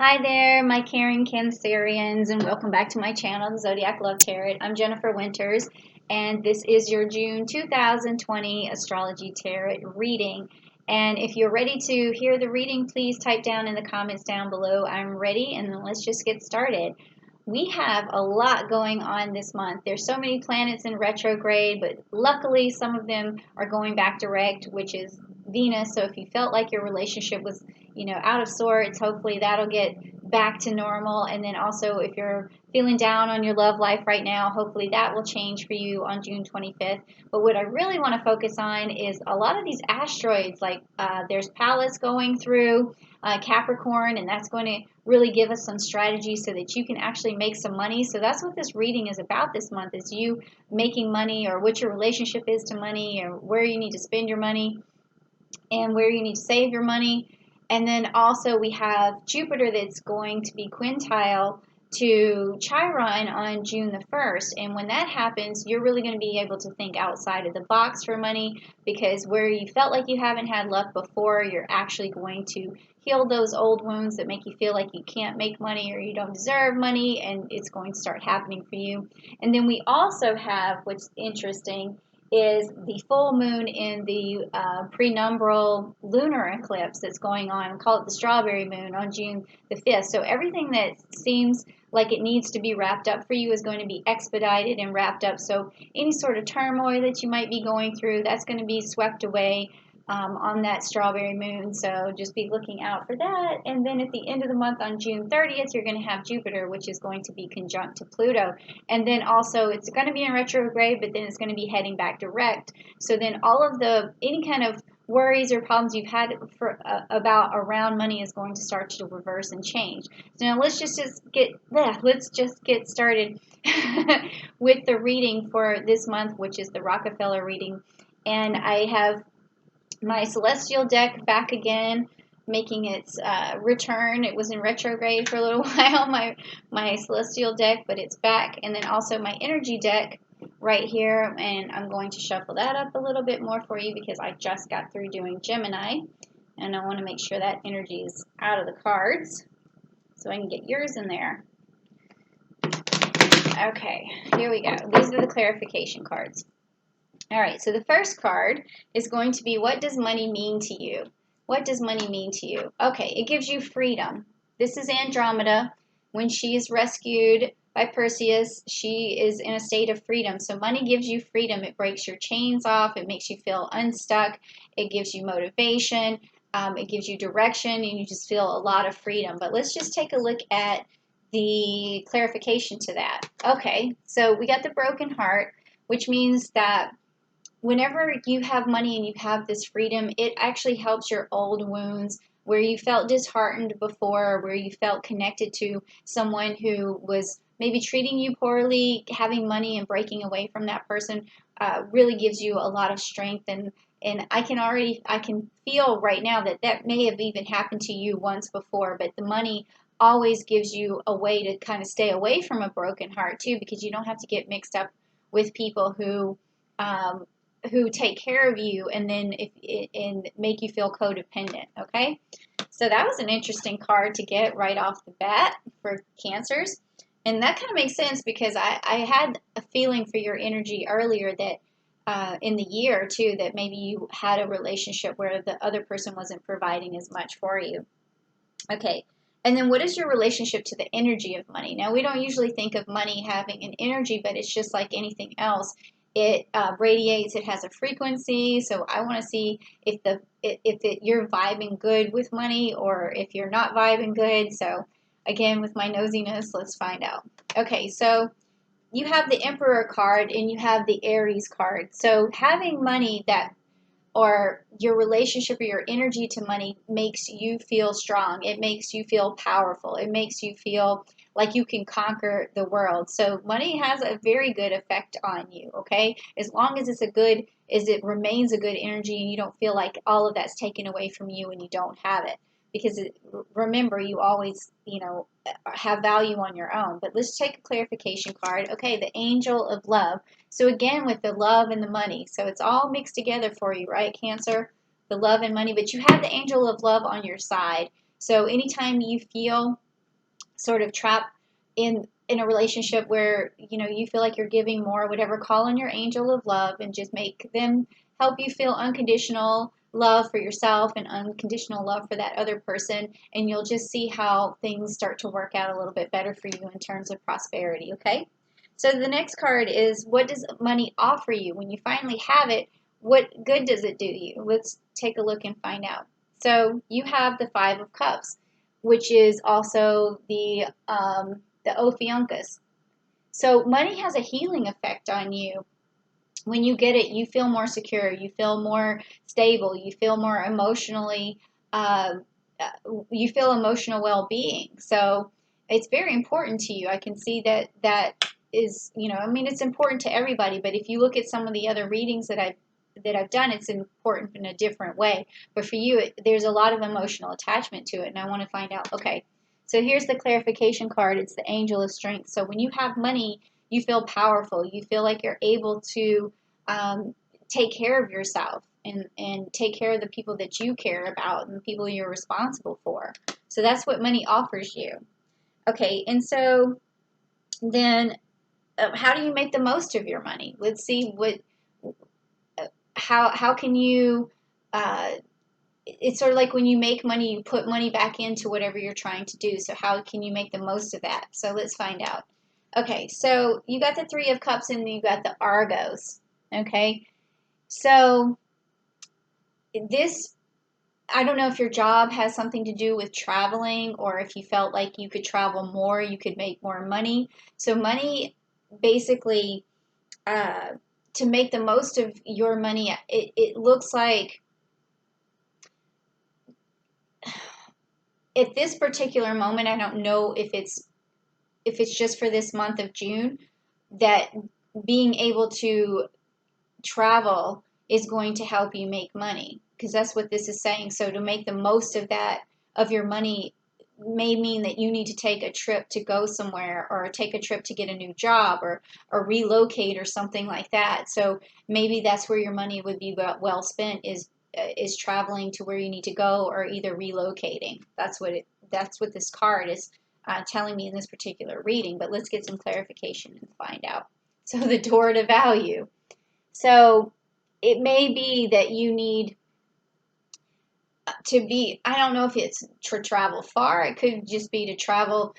Hi there, my caring Cancerians, and welcome back to my channel, the Zodiac Love Tarot. I'm Jennifer Winters, and this is your June 2020 Astrology Tarot reading. And if you're ready to hear the reading, please type down in the comments down below, I'm ready, and then let's just get started. We have a lot going on this month. There's so many planets in retrograde, but luckily some of them are going back direct, which is Venus. So if you felt like your relationship was, out of sorts, hopefully that'll get back to normal. And then also if you're feeling down on your love life right now, hopefully that will change for you on June 25th. But what I really want to focus on is a lot of these asteroids, like there's Pallas going through Capricorn, and that's going to really give us some strategies so that you can actually make some money. So that's what this reading is about this month, is you making money, or what your relationship is to money, or where you need to spend your money and where you need to save your money. And then also we have Jupiter that's going to be quintile to Chiron on June the 1st. And when that happens, you're really going to be able to think outside of the box for money, because where you felt like you haven't had luck before, you're actually going to heal those old wounds that make you feel like you can't make money or you don't deserve money, and it's going to start happening for you. And then we also have, what's interesting, is the full moon in the prenumbral lunar eclipse that's going on. We call it the strawberry moon on June the 5th. So everything that seems like it needs to be wrapped up for you is going to be expedited and wrapped up. So any sort of turmoil that you might be going through, that's going to be swept away on that strawberry moon. So just be looking out for that. And then at the end of the month on June 30th, you're going to have Jupiter, which is going to be conjunct to Pluto. And then also it's going to be in retrograde, but then it's going to be heading back direct. So then all of any kind of worries or problems you've had about around money is going to start to reverse and change. So now let's just get started with the reading for this month, which is the Rockefeller reading. And I have my celestial deck back again, making its return. It was in retrograde for a little while, my celestial deck, but it's back. And then also my energy deck right here, and I'm going to shuffle that up a little bit more for you because I just got through doing Gemini, and I want to make sure that energy is out of the cards so I can get yours in there. Okay, here we go. These are the clarification cards. All right, so the first card is going to be, what does money mean to you? What does money mean to you? Okay, it gives you freedom. This is Andromeda. When she is rescued by Perseus, she is in a state of freedom. So money gives you freedom. It breaks your chains off. It makes you feel unstuck. It gives you motivation. It gives you direction, and you just feel a lot of freedom. But let's just take a look at the clarification to that. Okay, so we got the broken heart, which means that whenever you have money and you have this freedom, it actually helps your old wounds where you felt disheartened before, where you felt connected to someone who was maybe treating you poorly. Having money and breaking away from that person really gives you a lot of strength. And I can feel right now that may have even happened to you once before, but the money always gives you a way to kind of stay away from a broken heart too, because you don't have to get mixed up with people who take care of you and make you feel codependent. Okay, so that was an interesting card to get right off the bat for Cancers, and that kind of makes sense because I had a feeling for your energy earlier that in the year too, that maybe you had a relationship where the other person wasn't providing as much for you. Okay, and then what is your relationship to the energy of money? Now, we don't usually think of money having an energy, but it's just like anything else. It radiates. It has a frequency. So I want to see if you're vibing good with money, or if you're not vibing good. So again, with my nosiness, let's find out. Okay, so you have the Emperor card and you have the Aries card. So having money or your relationship or your energy to money makes you feel strong. It makes you feel powerful. It makes you feel like you can conquer the world. So money has a very good effect on you, okay? As long as it remains a good energy and you don't feel like all of that's taken away from you and you don't have it. Because remember, you always, have value on your own. But let's take a clarification card. Okay, the Angel of Love. So again, with the love and the money. So it's all mixed together for you, right, Cancer? The love and money. But you have the Angel of Love on your side. So anytime you feel sort of trapped in a relationship where you feel like you're giving more, whatever, call on your angel of love and just make them help you feel unconditional love for yourself and unconditional love for that other person, and you'll just see how things start to work out a little bit better for you in terms of prosperity. Okay, so the next card is, what does money offer you when you finally have it? What good does it do you? Let's take a look and find out. So you have the Five of Cups, which is also the Ophiuncus. So money has a healing effect on you. When you get it, you feel more secure, you feel more stable, you feel more emotionally, uh, you feel emotional well-being. So it's very important to you. I can see that is, I mean, it's important to everybody, but if you look at some of the other readings that I've done, it's important in a different way. But for you, there's a lot of emotional attachment to it, and I want to find out. Okay, so here's the clarification card. It's the Angel of Strength. So when you have money, you feel powerful. You feel like you're able to take care of yourself and take care of the people that you care about and the people you're responsible for. So that's what money offers you. Okay, and so then how do you make the most of your money? Let's see how can you it's sort of like when you make money, you put money back into whatever you're trying to do. So how can you make the most of that? So let's find out. Okay, so you got the Three of Cups and you got the Argos. Okay, so this, I don't know if your job has something to do with traveling, or if you felt like you could travel more, you could make more money. So money, basically, uh, to make the most of your money, it looks like at this particular moment, I don't know if it's just for this month of June, that being able to travel is going to help you make money, because that's what this is saying. So to make the most of that, of your money, may mean that you need to take a trip to go somewhere, or take a trip to get a new job, or relocate or something like that. So maybe that's where your money would be well spent, is traveling to where you need to go, or either relocating. That's what this card is telling me in this particular reading. But let's get some clarification and find out. So the door to value. So it may be that you need to be, I don't know if it's to travel far. It could just be to travel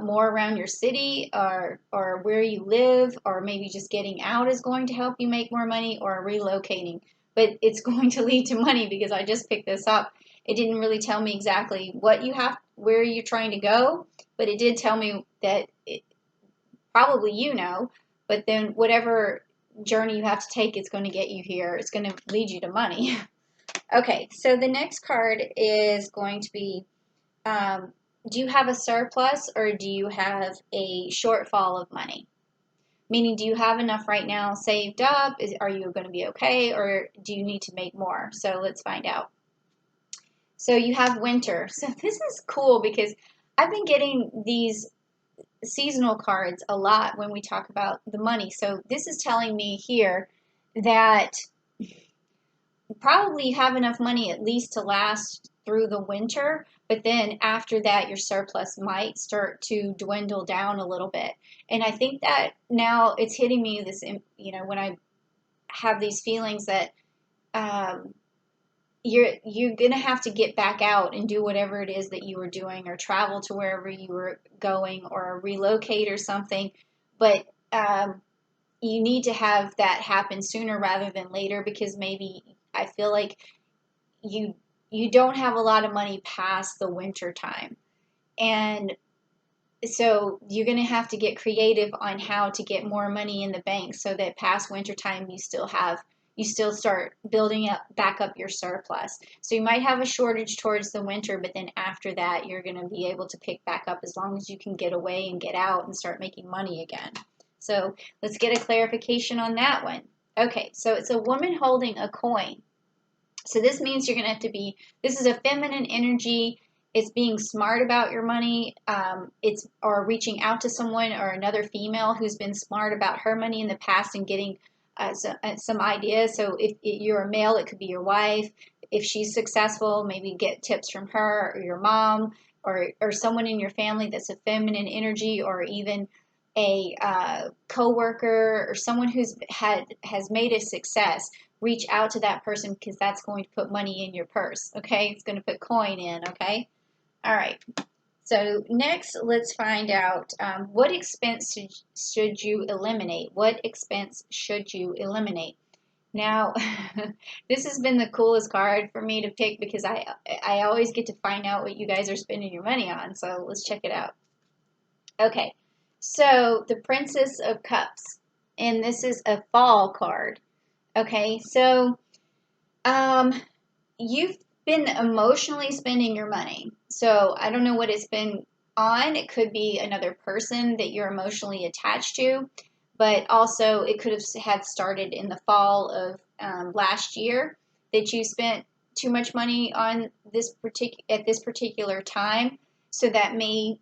more around your city, or where you live, or maybe just getting out is going to help you make more money, or relocating. But it's going to lead to money, because I just picked this up. It didn't really tell me exactly where you're trying to go, but it did tell me that probably but then whatever journey you have to take, it's going to get you here. It's going to lead you to money. Okay, so the next card is going to be, do you have a surplus, or do you have a shortfall of money? Meaning, do you have enough right now saved up? Are you going to be okay, or do you need to make more? So let's find out. So you have winter. So this is cool, because I've been getting these seasonal cards a lot when we talk about the money. So this is telling me here that probably you have enough money at least to last through the winter, but then after that your surplus might start to dwindle down a little bit. And I think that now it's hitting me this, when I have these feelings that um, you're gonna have to get back out and do whatever it is that you were doing, or travel to wherever you were going, or relocate or something. But you need to have that happen sooner rather than later, because maybe I feel like you don't have a lot of money past the winter time. And so you're going to have to get creative on how to get more money in the bank, so that past winter time you still start building back up your surplus. So you might have a shortage towards the winter, but then after that you're going to be able to pick back up, as long as you can get away and get out and start making money again. So let's get a clarification on that one. Okay, so it's a woman holding a coin. So this means you're going to have to be, this is a feminine energy. It's being smart about your money. Or reaching out to someone, or another female who's been smart about her money in the past, and getting some ideas. So if you're a male, it could be your wife. if she's successful, maybe get tips from her or your mom or someone in your family that's a feminine energy, or even a coworker or someone has made a success. Reach out to that person, because that's going to put money in your purse. Okay, it's going to put coin in. Okay, all right. So next, let's find out what expense should you eliminate? What expense should you eliminate? Now, this has been the coolest card for me to pick, because I always get to find out what you guys are spending your money on. So let's check it out. Okay, so the Princess of Cups, and this is a fall card. Okay, so you've been emotionally spending your money. So I don't know what it's been on. It could be another person that you're emotionally attached to, but also it could have had started in the fall of last year, that you spent too much money on at this particular time. So that maybe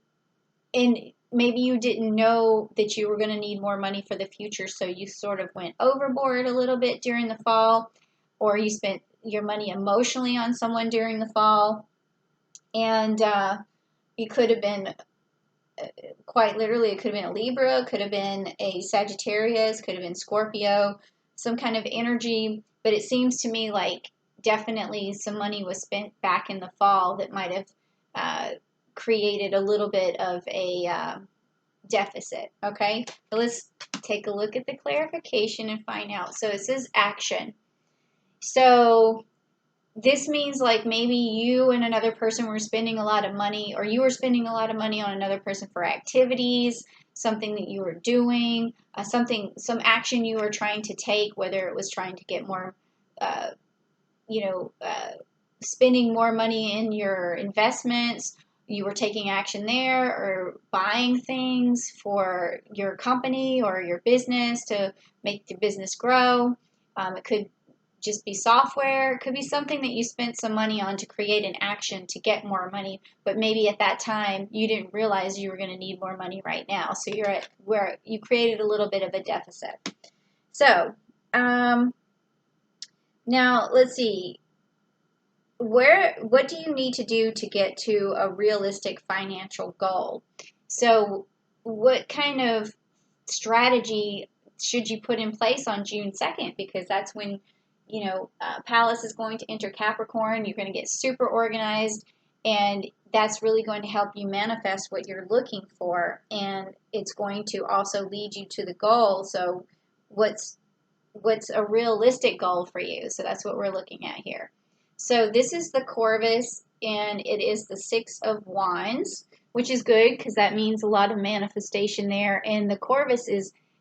you didn't know that you were going to need more money for the future, so you sort of went overboard a little bit during the fall, or you spent your money emotionally on someone during the fall. And it could have been, quite literally, it could have been a Libra, could have been a Sagittarius, could have been Scorpio, some kind of energy. But it seems to me like definitely some money was spent back in the fall that might have created a little bit of a deficit. Okay, so let's take a look at the clarification and find out. So it says action. So this means like maybe you and another person were spending a lot of money, or you were spending a lot of money on another person for activities, something that you were doing, some action you were trying to take, whether it was trying to get more, uh, spending more money in your investments. You were taking action there, or buying things for your company or your business to make the business grow. It could just be software. It could be something that you spent some money on to create an action to get more money, but maybe at that time you didn't realize you were going to need more money right now. So you're at where you created a little bit of a deficit. So now let's see. What do you need to do to get to a realistic financial goal? So what kind of strategy should you put in place on June 2nd? Because that's when, Pallas is going to enter Capricorn. You're going to get super organized, and that's really going to help you manifest what you're looking for, and it's going to also lead you to the goal. So what's a realistic goal for you? So that's what we're looking at here. So this is the Corvus, and it is the Six of Wands, which is good because that means a lot of manifestation there. And the Corvus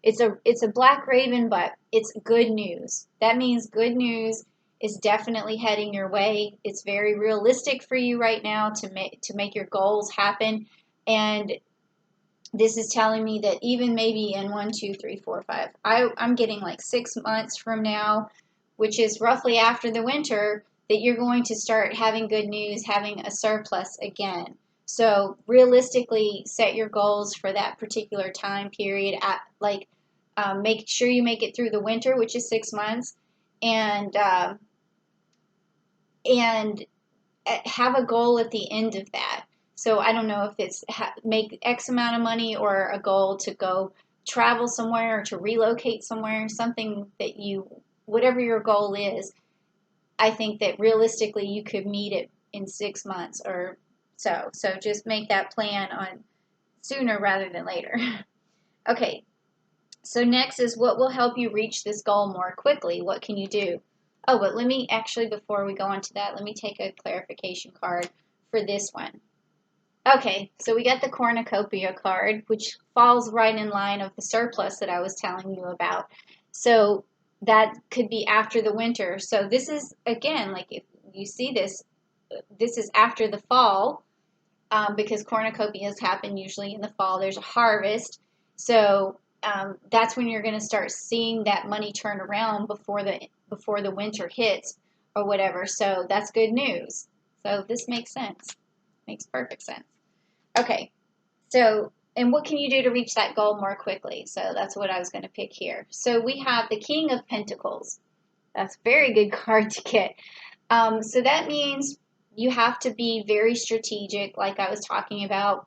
it's a black raven, but it's good news. That means good news is definitely heading your way. It's very realistic for you right now to make your goals happen. And this is telling me that even maybe in 1, 2, 3, 4, 5, I'm getting like 6 months from now, which is roughly after the winter, that you're going to start having good news, having a surplus again. So realistically, set your goals for that particular time period. Make sure you make it through the winter, which is 6 months, and have a goal at the end of that. So I don't know if it's make X amount of money, or a goal to go travel somewhere, or to relocate somewhere, something that whatever your goal is. I think that realistically you could meet it in 6 months or so. So just make that plan on sooner rather than later. Okay, so next is what will help you reach this goal more quickly. What can you do? Oh, but let me actually, before we go on to that, let me take a clarification card for this one. Okay, so we got the cornucopia card, which falls right in line of the surplus that I was telling you about. So that could be after the winter. So this is, again, like if you see this is after the fall, because cornucopias happen usually in the fall. There's a harvest. So that's when you're going to start seeing that money turn around before the winter hits or whatever. So that's good news. So this makes sense. Makes perfect sense. Okay. So, and what can you do to reach that goal more quickly? So that's what I was going to pick here. So we have the King of Pentacles. That's a very good card to get. So that means you have to be very strategic, like I was talking about.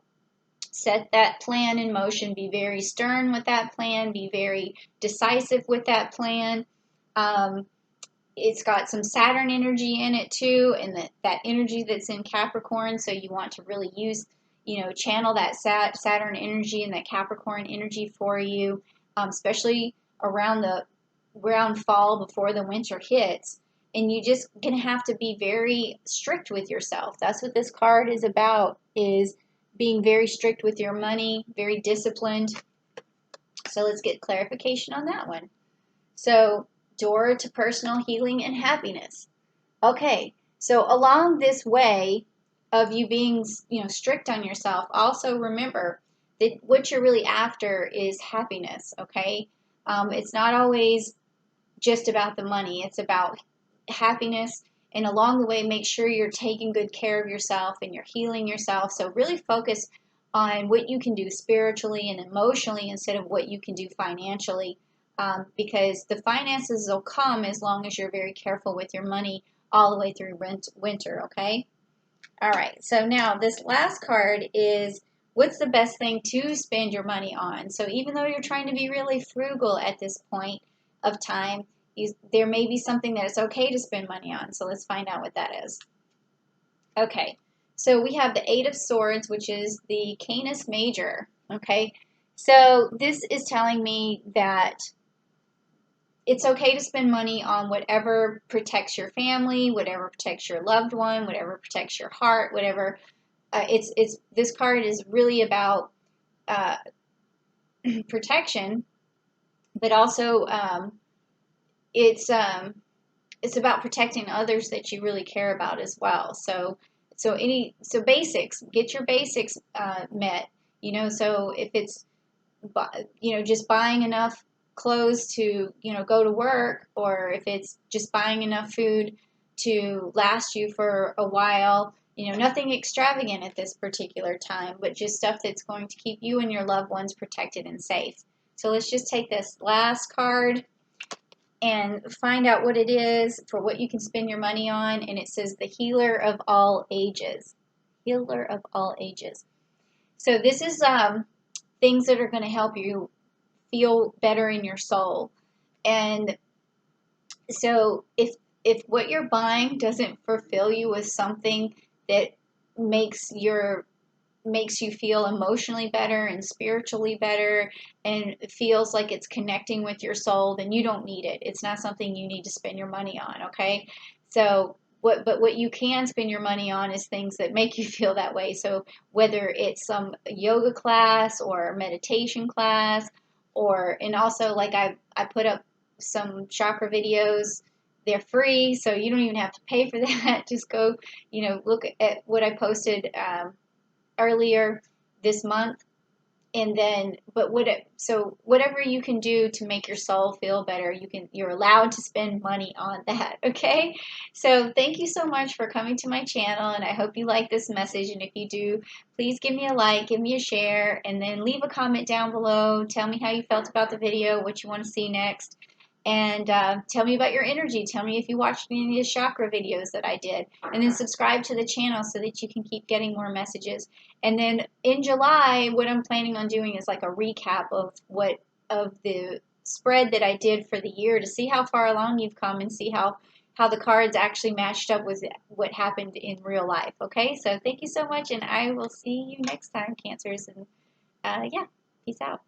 Set that plan in motion, be very stern with that plan, be very decisive with that plan. It's got some Saturn energy in it too, and that energy that's in Capricorn, so you want to really use, channel that Saturn energy and that Capricorn energy for you, especially around fall before the winter hits. And you just gonna have to be very strict with yourself. That's what this card is about, is being very strict with your money, very disciplined. So let's get clarification on that one. So, door to personal healing and happiness. Okay, so along this way of you being, strict on yourself, also remember that what you're really after is happiness, okay? It's not always just about the money. It's about happiness. And along the way, make sure you're taking good care of yourself and you're healing yourself. So really focus on what you can do spiritually and emotionally instead of what you can do financially. Because the finances will come as long as you're very careful with your money all the way through winter, okay? All right, so now this last card is, what's the best thing to spend your money on? So even though you're trying to be really frugal at this point of time, there may be something that it's okay to spend money on. So let's find out what that is. Okay, so we have the Eight of Swords, which is the Canis Major. Okay, so this is telling me that it's okay to spend money on whatever protects your family, whatever protects your loved one, whatever protects your heart, whatever. This card is really about protection, but also it's about protecting others that you really care about as well. So basics, get your basics met. So if it's just buying enough clothes to go to work, or if it's just buying enough food to last you for a while, nothing extravagant at this particular time, but just stuff that's going to keep you and your loved ones protected and safe. So let's just take this last card and find out what it is for what you can spend your money on. And it says the Healer of All Ages. Healer of all ages. So this is things that are going to help you feel better in your soul. And so if what you're buying doesn't fulfill you with something that makes you feel emotionally better and spiritually better and feels like it's connecting with your soul, then you don't need it. It's not something you need to spend your money on, okay? So what you can spend your money on is things that make you feel that way. So whether it's some yoga class or meditation class, and also, like, I put up some chakra videos. They're free, so you don't even have to pay for that. Just go, look at what I posted earlier this month, and then so whatever you can do to make your soul feel better, you're allowed to spend money on that. Okay, so thank you so much for coming to my channel, and I hope you like this message. And if you do, please give me a like, give me a share, and then leave a comment down below. Tell me how you felt about the video, what you want to see next. And tell me about your energy. Tell me if you watched any of the chakra videos that I did. And then subscribe to the channel so that you can keep getting more messages. And then in July, what I'm planning on doing is like a recap of the spread that I did for the year, to see how far along you've come and see how the cards actually matched up with what happened in real life. Okay, so thank you so much, and I will see you next time, Cancers. And yeah, peace out.